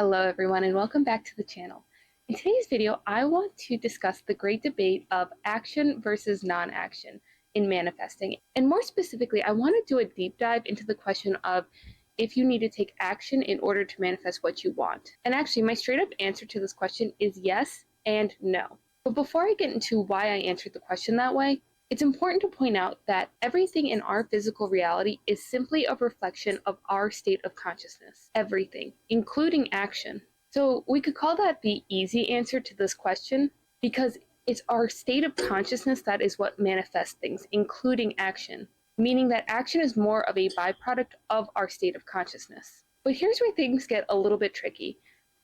Hello everyone and welcome back to the channel. In today's video, I want to discuss the great debate of action versus non-action in manifesting. And more specifically, I want to do a deep dive into the question of if you need to take action in order to manifest what you want. And actually, my straight up answer to this question is yes and no. But before I get into why I answered the question that way, it's important to point out that everything in our physical reality is simply a reflection of our state of consciousness. Everything, including action. So we could call that the easy answer to this question because it's our state of consciousness that is what manifests things, including action, meaning that action is more of a byproduct of our state of consciousness. But here's where things get a little bit tricky.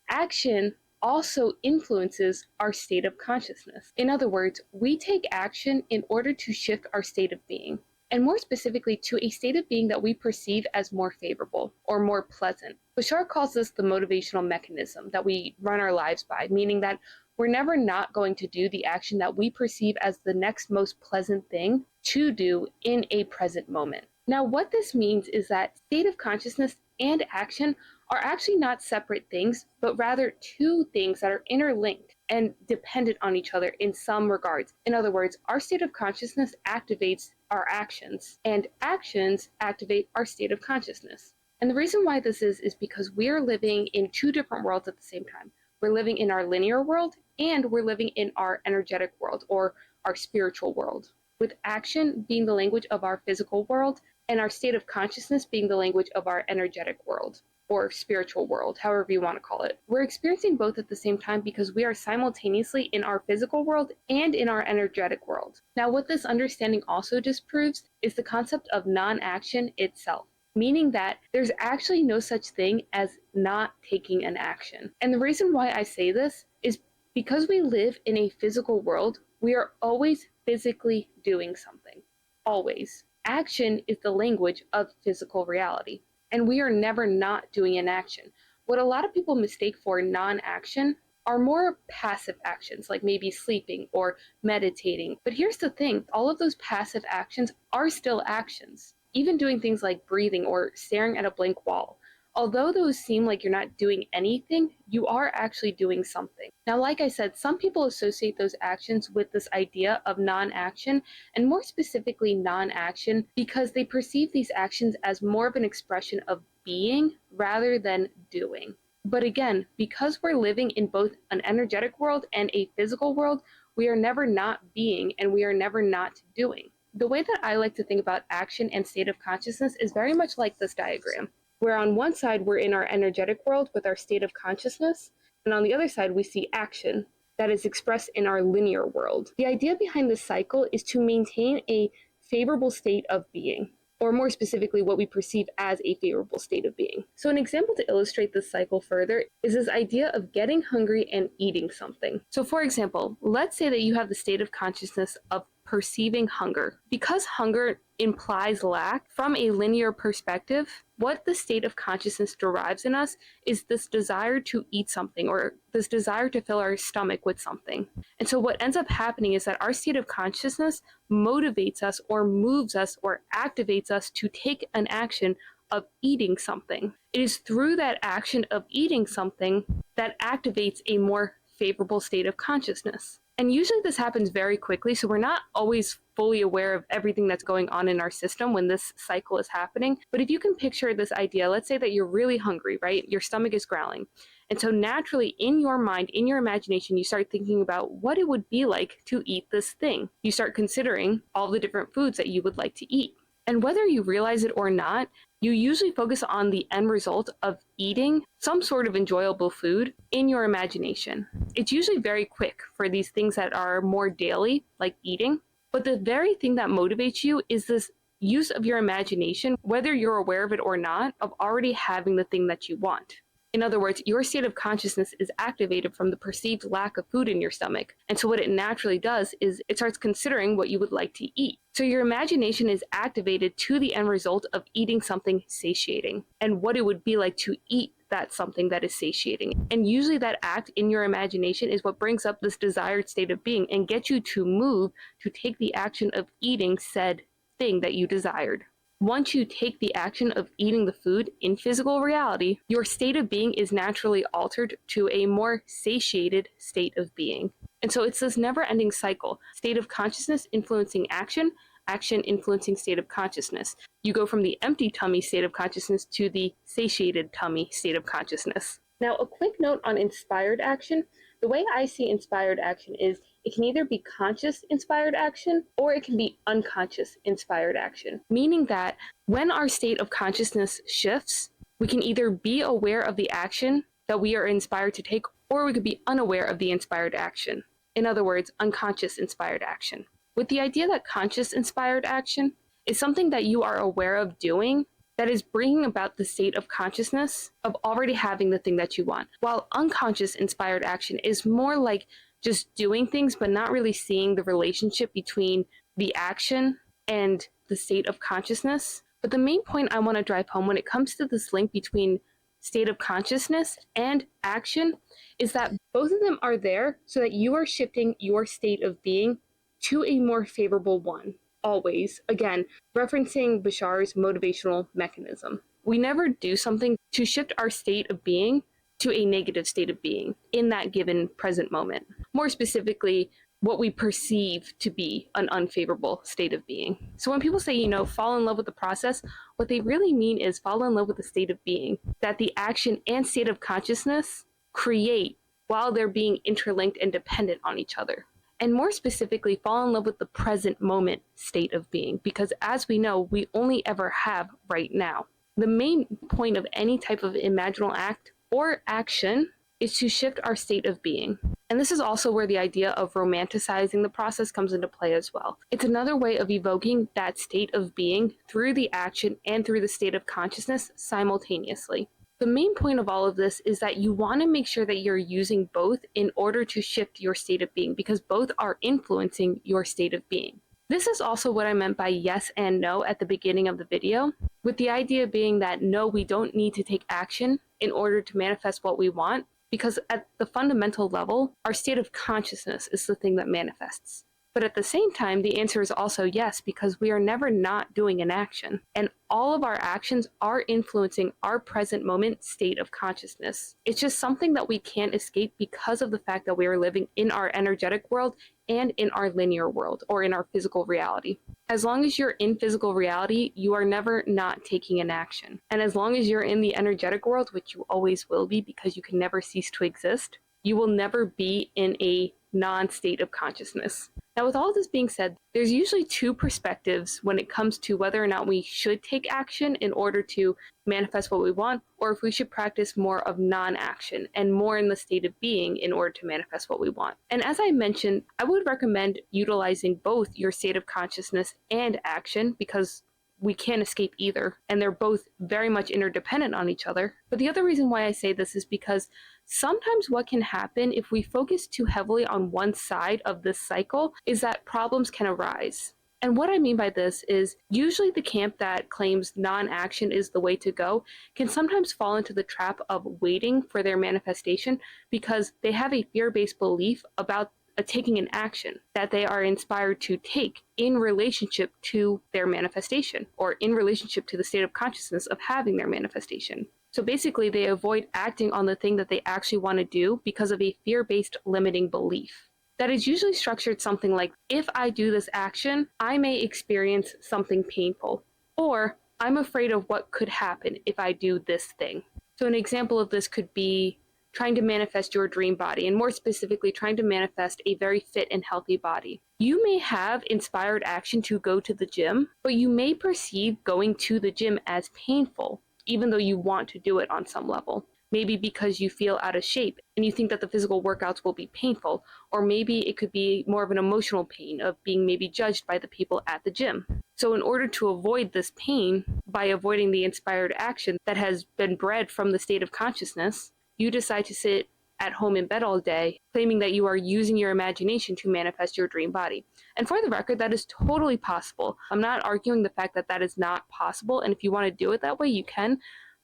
Action also influences our state of consciousness. In other words, we take action in order to shift our state of being, and more specifically to a state of being that we perceive as more favorable or more pleasant. Bashar calls this the motivational mechanism that we run our lives by, meaning that we're never not going to do the action that we perceive as the next most pleasant thing to do in a present moment. Now, what this means is that state of consciousness and action are actually not separate things, but rather two things that are interlinked and dependent on each other in some regards. In other words, our state of consciousness activates our actions, and actions activate our state of consciousness. And the reason why this is because we are living in two different worlds at the same time. We're living in our linear world, and we're living in our energetic world, or our spiritual world, with action being the language of our physical world, and our state of consciousness being the language of our energetic world, or spiritual world, however you want to call it. We're experiencing both at the same time because we are simultaneously in our physical world and in our energetic world. Now, what this understanding also disproves is the concept of non-action itself, meaning that there's actually no such thing as not taking an action. And the reason why I say this is because we live in a physical world, we are always physically doing something. Always. Action is the language of physical reality, and we are never not doing an action. What a lot of people mistake for non-action are more passive actions, like maybe sleeping or meditating. But here's the thing, all of those passive actions are still actions. Even doing things like breathing or staring at a blank wall. Although those seem like you're not doing anything, you are actually doing something. Now, like I said, some people associate those actions with this idea of non-action, and more specifically non-action, because they perceive these actions as more of an expression of being rather than doing. But again, because we're living in both an energetic world and a physical world, we are never not being and we are never not doing. The way that I like to think about action and state of consciousness is very much like this diagram, where on one side we're in our energetic world with our state of consciousness, and on the other side we see action that is expressed in our linear world. The idea behind this cycle is to maintain a favorable state of being, or more specifically what we perceive as a favorable state of being. So an example to illustrate this cycle further is this idea of getting hungry and eating something. So for example, let's say that you have the state of consciousness of perceiving hunger. Because hunger implies lack, from a linear perspective, what the state of consciousness derives in us is this desire to eat something, or this desire to fill our stomach with something. And so what ends up happening is that our state of consciousness motivates us or moves us or activates us to take an action of eating something. It is through that action of eating something that activates a more favorable state of consciousness. And usually this happens very quickly, so we're not always fully aware of everything that's going on in our system when this cycle is happening. But if you can picture this idea, let's say that you're really hungry, right? Your stomach is growling. And so naturally, in your mind, in your imagination, you start thinking about what it would be like to eat this thing. You start considering all the different foods that you would like to eat. And whether you realize it or not, you usually focus on the end result of eating some sort of enjoyable food in your imagination. It's usually very quick for these things that are more daily, like eating. But the very thing that motivates you is this use of your imagination, whether you're aware of it or not, of already having the thing that you want. In other words, your state of consciousness is activated from the perceived lack of food in your stomach. And so what it naturally does is it starts considering what you would like to eat. So your imagination is activated to the end result of eating something satiating and what it would be like to eat that something that is satiating. And usually that act in your imagination is what brings up this desired state of being and gets you to move to take the action of eating said thing that you desired. once you take the action of eating the food in physical reality, your state of being is naturally altered to a more satiated state of being. And so it's this never-ending cycle: state of consciousness influencing action, action influencing state of consciousness. You go from the empty tummy state of consciousness to the satiated tummy state of consciousness. Now, a quick note on inspired action. The way I see inspired action is it can either be conscious inspired action or it can be unconscious inspired action, meaning that when our state of consciousness shifts, we can either be aware of the action that we are inspired to take, or we could be unaware of the inspired action. In other words, unconscious inspired action. With the idea that conscious inspired action is something that you are aware of doing that is bringing about the state of consciousness of already having the thing that you want, while unconscious inspired action is more like just doing things but not really seeing the relationship between the action and the state of consciousness. But the main point I want to drive home when it comes to this link between state of consciousness and action is that both of them are there so that you are shifting your state of being to a more favorable one. Always, again, referencing Bashar's motivational mechanism. We never do something to shift our state of being to a negative state of being in that given present moment. More specifically, what we perceive to be an unfavorable state of being. So when people say, fall in love with the process, what they really mean is fall in love with the state of being that the action and state of consciousness create while they're being interlinked and dependent on each other. And more specifically, fall in love with the present moment state of being, because as we know, we only ever have right now. The main point of any type of imaginal act or action is to shift our state of being. And this is also where the idea of romanticizing the process comes into play as well. It's another way of evoking that state of being through the action and through the state of consciousness simultaneously. The main point of all of this is that you want to make sure that you're using both in order to shift your state of being, because both are influencing your state of being. This is also what I meant by yes and no at the beginning of the video, with the idea being that no, we don't need to take action in order to manifest what we want, because at the fundamental level, our state of consciousness is the thing that manifests. But at the same time, the answer is also yes, because we are never not doing an action. And all of our actions are influencing our present moment state of consciousness. It's just something that we can't escape because of the fact that we are living in our energetic world and in our linear world, or in our physical reality. As long as you're in physical reality, you are never not taking an action. And as long as you're in the energetic world, which you always will be because you can never cease to exist, you will never be in a non-state of consciousness. Now, with all this being said, there's usually two perspectives when it comes to whether or not we should take action in order to manifest what we want, or if we should practice more of non-action and more in the state of being in order to manifest what we want. And as I mentioned, I would recommend utilizing both your state of consciousness and action, because we can't escape either, and they're both very much interdependent on each other. But the other reason why I say this is because sometimes what can happen if we focus too heavily on one side of this cycle is that problems can arise. And what I mean by this is usually the camp that claims non-action is the way to go can sometimes fall into the trap of waiting for their manifestation because they have a fear-based belief about taking an action that they are inspired to take in relationship to their manifestation, or in relationship to the state of consciousness of having their manifestation. So basically, they avoid acting on the thing that they actually want to do because of a fear-based limiting belief. That is usually structured something like, if I do this action, I may experience something painful, or I'm afraid of what could happen if I do this thing. So an example of this could be trying to manifest your dream body, and more specifically, trying to manifest a very fit and healthy body. You may have inspired action to go to the gym, but you may perceive going to the gym as painful, even though you want to do it on some level. Maybe because you feel out of shape and you think that the physical workouts will be painful, or maybe it could be more of an emotional pain of being maybe judged by the people at the gym. So in order to avoid this pain, by avoiding the inspired action that has been bred from the state of consciousness, you decide to sit at home in bed all day, claiming that you are using your imagination to manifest your dream body. And for the record, that is totally possible. I'm not arguing the fact that that is not possible, and if you want to do it that way, you can.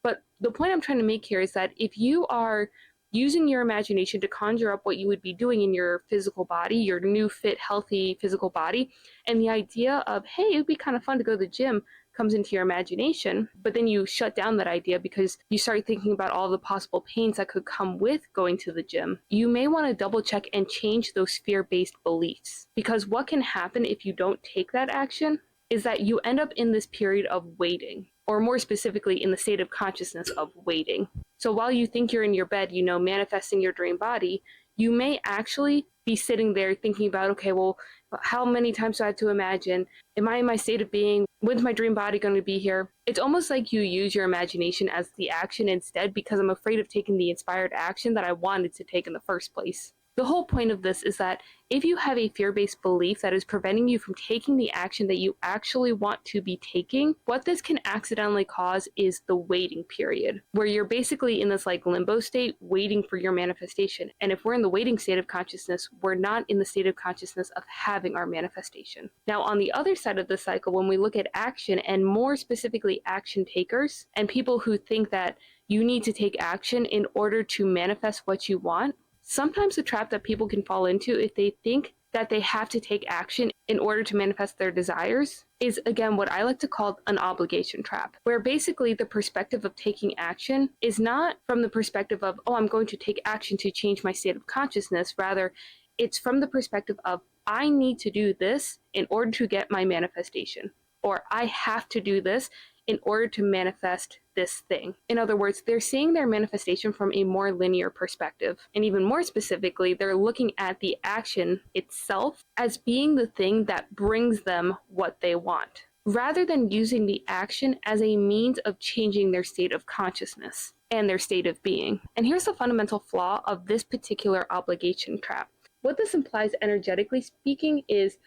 But the point I'm trying to make here is that if you are using your imagination to conjure up what you would be doing in your physical body, your new, fit, healthy physical body, and the idea of, hey, it would be kind of fun to go to the gym, comes into your imagination, but then you shut down that idea because you start thinking about all the possible pains that could come with going to the gym, you may want to double check and change those fear-based beliefs. Because what can happen if you don't take that action is that you end up in this period of waiting, or more specifically in the state of consciousness of waiting. So while you think you're in your bed, manifesting your dream body, you may actually be sitting there thinking about, okay, well, how many times do I have to imagine? Am I in my state of being? When's my dream body going to be here? It's almost like you use your imagination as the action instead, because I'm afraid of taking the inspired action that I wanted to take in the first place. The whole point of this is that if you have a fear-based belief that is preventing you from taking the action that you actually want to be taking, what this can accidentally cause is the waiting period, where you're basically in this limbo state waiting for your manifestation. And if we're in the waiting state of consciousness, we're not in the state of consciousness of having our manifestation. Now, on the other side of the cycle, when we look at action, and more specifically action takers, and people who think that you need to take action in order to manifest what you want, sometimes the trap that people can fall into if they think that they have to take action in order to manifest their desires is, again, what I like to call an obligation trap, where basically the perspective of taking action is not from the perspective of, oh, I'm going to take action to change my state of consciousness. Rather, it's from the perspective of, I need to do this in order to get my manifestation, or I have to do this in order to manifest this thing. In other words, they're seeing their manifestation from a more linear perspective. And even more specifically, they're looking at the action itself as being the thing that brings them what they want, rather than using the action as a means of changing their state of consciousness and their state of being. And here's the fundamental flaw of this particular obligation trap. What this implies, energetically speaking, is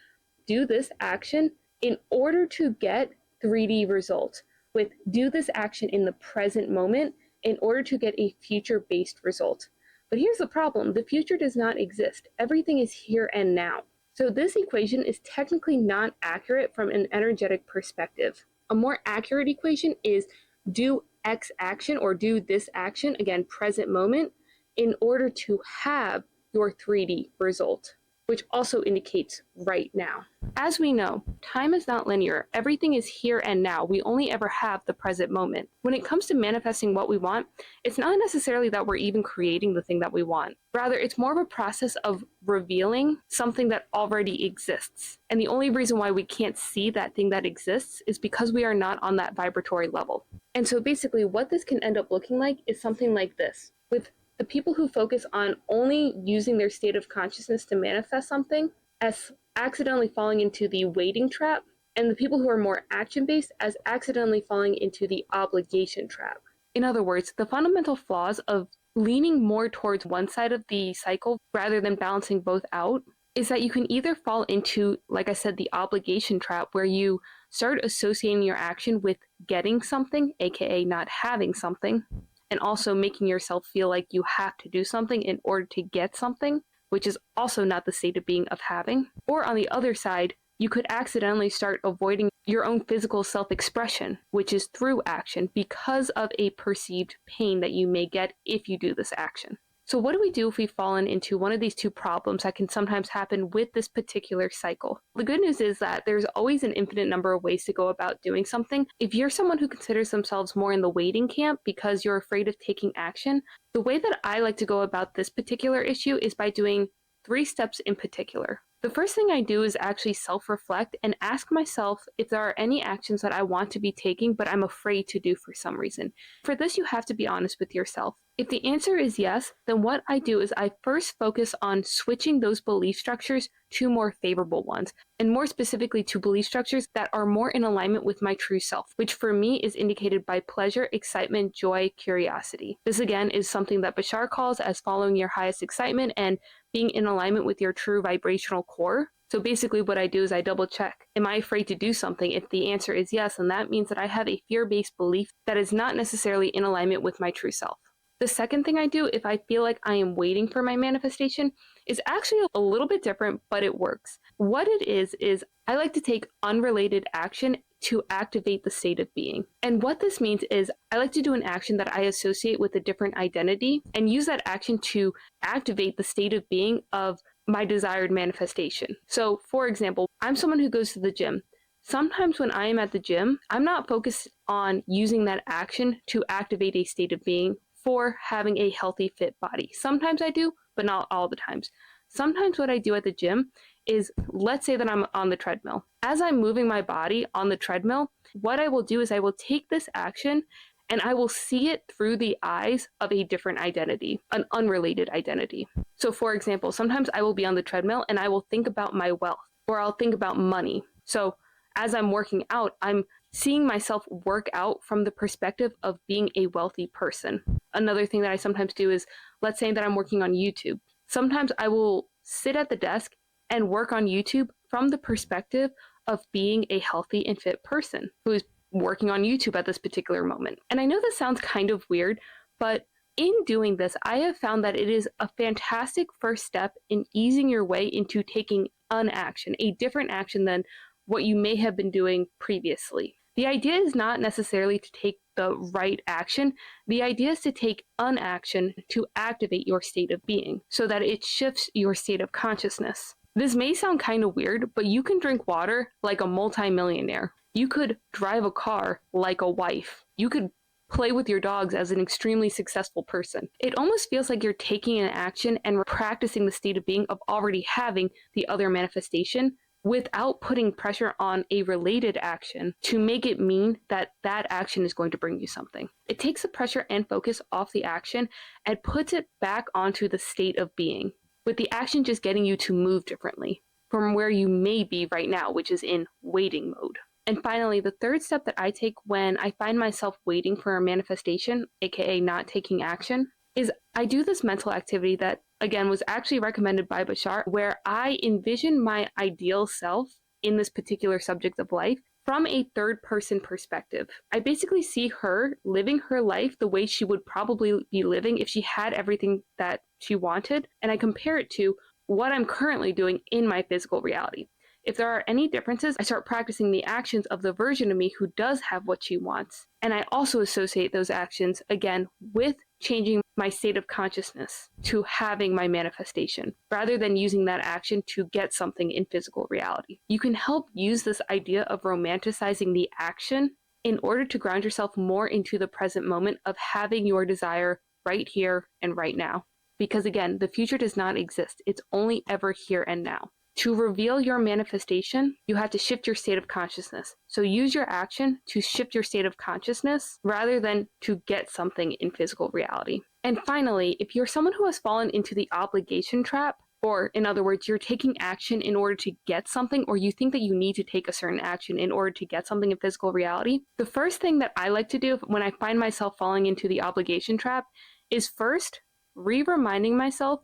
do this action in order to get 3D results, with do this action in the present moment in order to get a future-based result. But here's the problem. The future does not exist. Everything is here and now. So this equation is technically not accurate from an energetic perspective. A more accurate equation is do X action, or do this action, again, present moment, in order to have your 3D result, which also indicates right now. As we know, time is not linear. Everything is here and now. We only ever have the present moment. When it comes to manifesting what we want, it's not necessarily that we're even creating the thing that we want. Rather, it's more of a process of revealing something that already exists. And the only reason why we can't see that thing that exists is because we are not on that vibratory level. And so basically what this can end up looking like is something like this. With the people who focus on only using their state of consciousness to manifest something as accidentally falling into the waiting trap, and the people who are more action-based as accidentally falling into the obligation trap. In other words, the fundamental flaws of leaning more towards one side of the cycle rather than balancing both out is that you can either fall into, like I said, the obligation trap, where you start associating your action with getting something, aka not having something, and also making yourself feel like you have to do something in order to get something, which is also not the state of being of having. Or on the other side, you could accidentally start avoiding your own physical self-expression, which is through action, because of a perceived pain that you may get if you do this action. So what do we do if we've fallen into one of these two problems that can sometimes happen with this particular cycle? The good news is that there's always an infinite number of ways to go about doing something. If you're someone who considers themselves more in the waiting camp because you're afraid of taking action, the way that I like to go about this particular issue is by doing 3 steps in particular. The first thing I do is actually self-reflect and ask myself if there are any actions that I want to be taking but I'm afraid to do for some reason. For this, you have to be honest with yourself. If the answer is yes, then what I do is I first focus on switching those belief structures to more favorable ones, and more specifically to belief structures that are more in alignment with my true self, which for me is indicated by pleasure, excitement, joy, curiosity. This again is something that Bashar calls as following your highest excitement and being in alignment with your true vibrational core. So basically what I do is I double check. Am I afraid to do something? If the answer is yes, then that means that I have a fear-based belief that is not necessarily in alignment with my true self. The second thing I do, if I feel like I am waiting for my manifestation, is actually a little bit different, but it works. What it is I like to take unrelated action to activate the state of being. And what this means is I like to do an action that I associate with a different identity and use that action to activate the state of being of my desired manifestation. So, for example, I'm someone who goes to the gym. Sometimes when I am at the gym, I'm not focused on using that action to activate a state of being for having a healthy, fit body. Sometimes I do, but not all the times. Sometimes what I do at the gym is, let's say that I'm on the treadmill. As I'm moving my body on the treadmill, what I will do is I will take this action and I will see it through the eyes of a different identity, an unrelated identity. So for example, sometimes I will be on the treadmill and I will think about my wealth, or I'll think about money. So as I'm working out, I'm seeing myself work out from the perspective of being a wealthy person. Another thing that I sometimes do is, let's say that I'm working on YouTube. Sometimes I will sit at the desk and work on YouTube from the perspective of being a healthy and fit person who is working on YouTube at this particular moment. And I know this sounds kind of weird, but in doing this, I have found that it is a fantastic first step in easing your way into taking an action, a different action than what you may have been doing previously. The idea is not necessarily to take the right action. The idea is to take an action to activate your state of being so that it shifts your state of consciousness. This may sound kind of weird, but you can drink water like a multimillionaire. You could drive a car like a wife. You could play with your dogs as an extremely successful person. It almost feels like you're taking an action and practicing the state of being of already having the other manifestation without putting pressure on a related action to make it mean that that action is going to bring you something. It takes the pressure and focus off the action and puts it back onto the state of being, with the action just getting you to move differently from where you may be right now, which is in waiting mode. And finally, the third step that I take when I find myself waiting for a manifestation, aka not taking action, is I do this mental activity that, again, was actually recommended by Bashar, where I envision my ideal self in this particular subject of life from a third person perspective. I basically see her living her life the way she would probably be living if she had everything that she wanted, and I compare it to what I'm currently doing in my physical reality. If there are any differences, I start practicing the actions of the version of me who does have what she wants. And I also associate those actions, again, with changing my state of consciousness to having my manifestation, rather than using that action to get something in physical reality. You can help use this idea of romanticizing the action in order to ground yourself more into the present moment of having your desire right here and right now. Because again, the future does not exist. It's only ever here and now. To reveal your manifestation, you have to shift your state of consciousness. So use your action to shift your state of consciousness rather than to get something in physical reality. And finally, if you're someone who has fallen into the obligation trap, or in other words, you're taking action in order to get something, or you think that you need to take a certain action in order to get something in physical reality, the first thing that I like to do when I find myself falling into the obligation trap is first reminding myself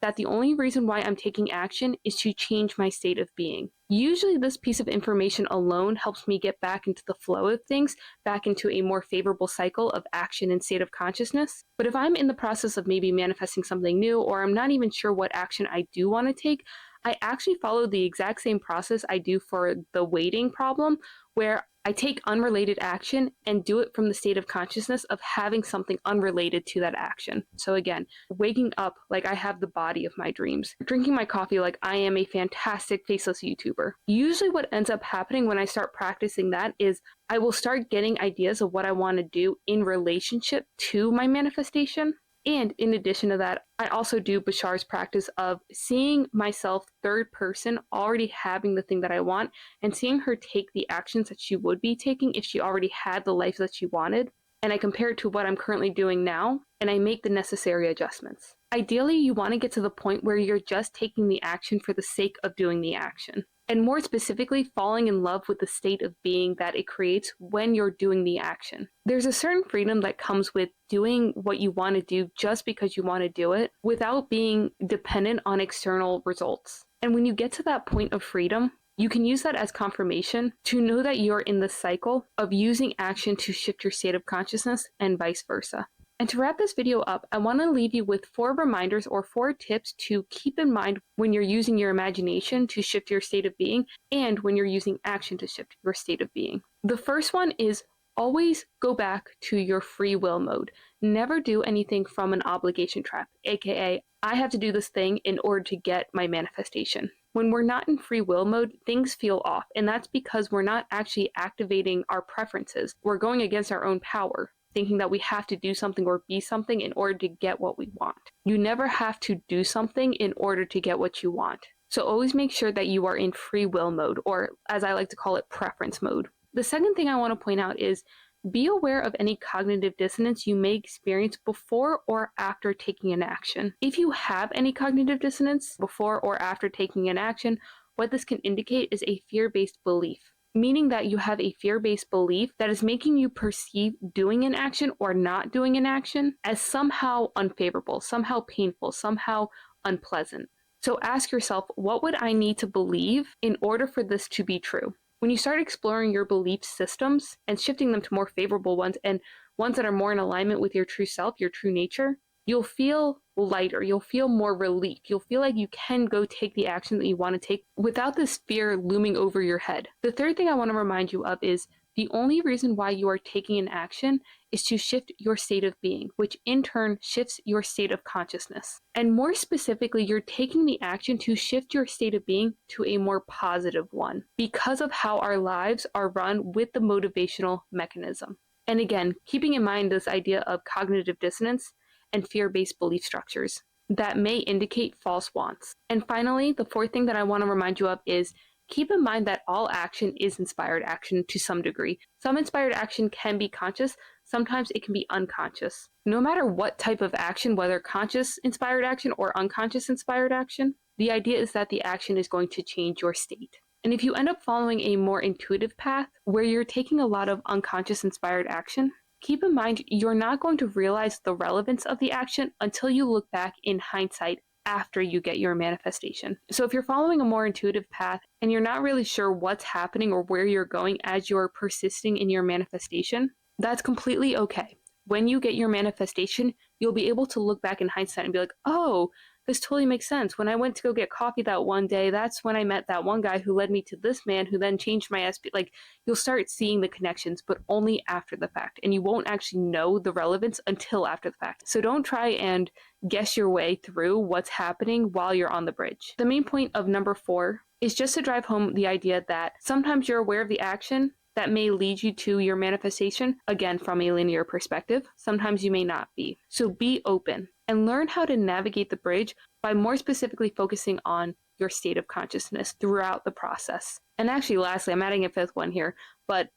that the only reason why I'm taking action is to change my state of being. Usually this piece of information alone helps me get back into the flow of things, back into a more favorable cycle of action and state of consciousness. But if I'm in the process of maybe manifesting something new, or I'm not even sure what action I do want to take, I actually follow the exact same process I do for the waiting problem, where I take unrelated action and do it from the state of consciousness of having something unrelated to that action. So again, waking up like I have the body of my dreams, drinking my coffee like I am a fantastic faceless YouTuber. Usually what ends up happening when I start practicing that is I will start getting ideas of what I want to do in relationship to my manifestation. And in addition to that, I also do Bashar's practice of seeing myself third person already having the thing that I want, and seeing her take the actions that she would be taking if she already had the life that she wanted. And I compare it to what I'm currently doing now, and I make the necessary adjustments. Ideally, you want to get to the point where you're just taking the action for the sake of doing the action. And more specifically, falling in love with the state of being that it creates when you're doing the action. There's a certain freedom that comes with doing what you want to do just because you want to do it without being dependent on external results. And when you get to that point of freedom, you can use that as confirmation to know that you're in the cycle of using action to shift your state of consciousness and vice versa. And to wrap this video up, I want to leave you with 4 reminders or 4 tips to keep in mind when you're using your imagination to shift your state of being and when you're using action to shift your state of being. The first one is always go back to your free will mode. Never do anything from an obligation trap, aka, I have to do this thing in order to get my manifestation. When we're not in free will mode, things feel off, and that's because we're not actually activating our preferences. We're going against our own power, thinking that we have to do something or be something in order to get what we want. You never have to do something in order to get what you want. So always make sure that you are in free will mode, or as I like to call it, preference mode. The second thing I want to point out is be aware of any cognitive dissonance you may experience before or after taking an action. If you have any cognitive dissonance before or after taking an action, what this can indicate is a fear-based belief, meaning that you have a fear-based belief that is making you perceive doing an action or not doing an action as somehow unfavorable, somehow painful, somehow unpleasant. So ask yourself, what would I need to believe in order for this to be true? When you start exploring your belief systems and shifting them to more favorable ones and ones that are more in alignment with your true self, your true nature, you'll feel lighter. You'll feel more relief. You'll feel like you can go take the action that you want to take without this fear looming over your head. The third thing I want to remind you of is the only reason why you are taking an action is to shift your state of being, which in turn shifts your state of consciousness. And more specifically, you're taking the action to shift your state of being to a more positive one because of how our lives are run with the motivational mechanism. And again, keeping in mind this idea of cognitive dissonance and fear-based belief structures that may indicate false wants. And finally, the fourth thing that I want to remind you of is keep in mind that all action is inspired action to some degree. Some inspired action can be conscious, sometimes it can be unconscious. No matter what type of action, whether conscious inspired action or unconscious inspired action, the idea is that the action is going to change your state. And if you end up following a more intuitive path where you're taking a lot of unconscious inspired action, keep in mind you're not going to realize the relevance of the action until you look back in hindsight after you get your manifestation. So if you're following a more intuitive path and you're not really sure what's happening or where you're going as you're persisting in your manifestation, that's completely okay. When you get your manifestation, you'll be able to look back in hindsight and be like, oh, this totally makes sense. When I went to go get coffee that one day, that's when I met that one guy who led me to this man who then changed my SP. Like, you'll start seeing the connections, but only after the fact. And you won't actually know the relevance until after the fact. So don't try and guess your way through what's happening while you're on the bridge. The main point of number 4 is just to drive home the idea that sometimes you're aware of the action that may lead you to your manifestation, again, from a linear perspective. Sometimes you may not be. So be open and learn how to navigate the bridge by more specifically focusing on your state of consciousness throughout the process. And actually, lastly, I'm adding a 5th one here, but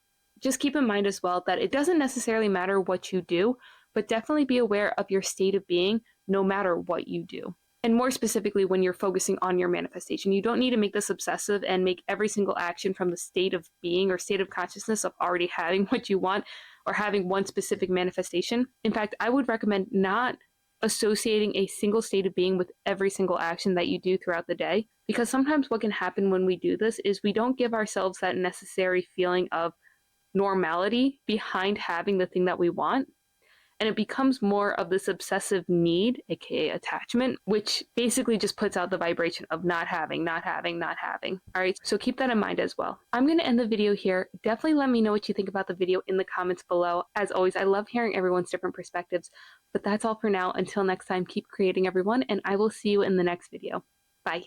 just keep in mind as well that it doesn't necessarily matter what you do, but definitely be aware of your state of being no matter what you do. And more specifically, when you're focusing on your manifestation, you don't need to make this obsessive and make every single action from the state of being or state of consciousness of already having what you want or having one specific manifestation. In fact, I would recommend not associating a single state of being with every single action that you do throughout the day, because sometimes what can happen when we do this is we don't give ourselves that necessary feeling of normality behind having the thing that we want. And it becomes more of this obsessive need, aka attachment, which basically just puts out the vibration of not having. All right, so keep that in mind as well. I'm going to end the video here. Definitely let me know what you think about the video in the comments below. As always, I love hearing everyone's different perspectives. But that's all for now. Until next time, keep creating, everyone, and I will see you in the next video. Bye.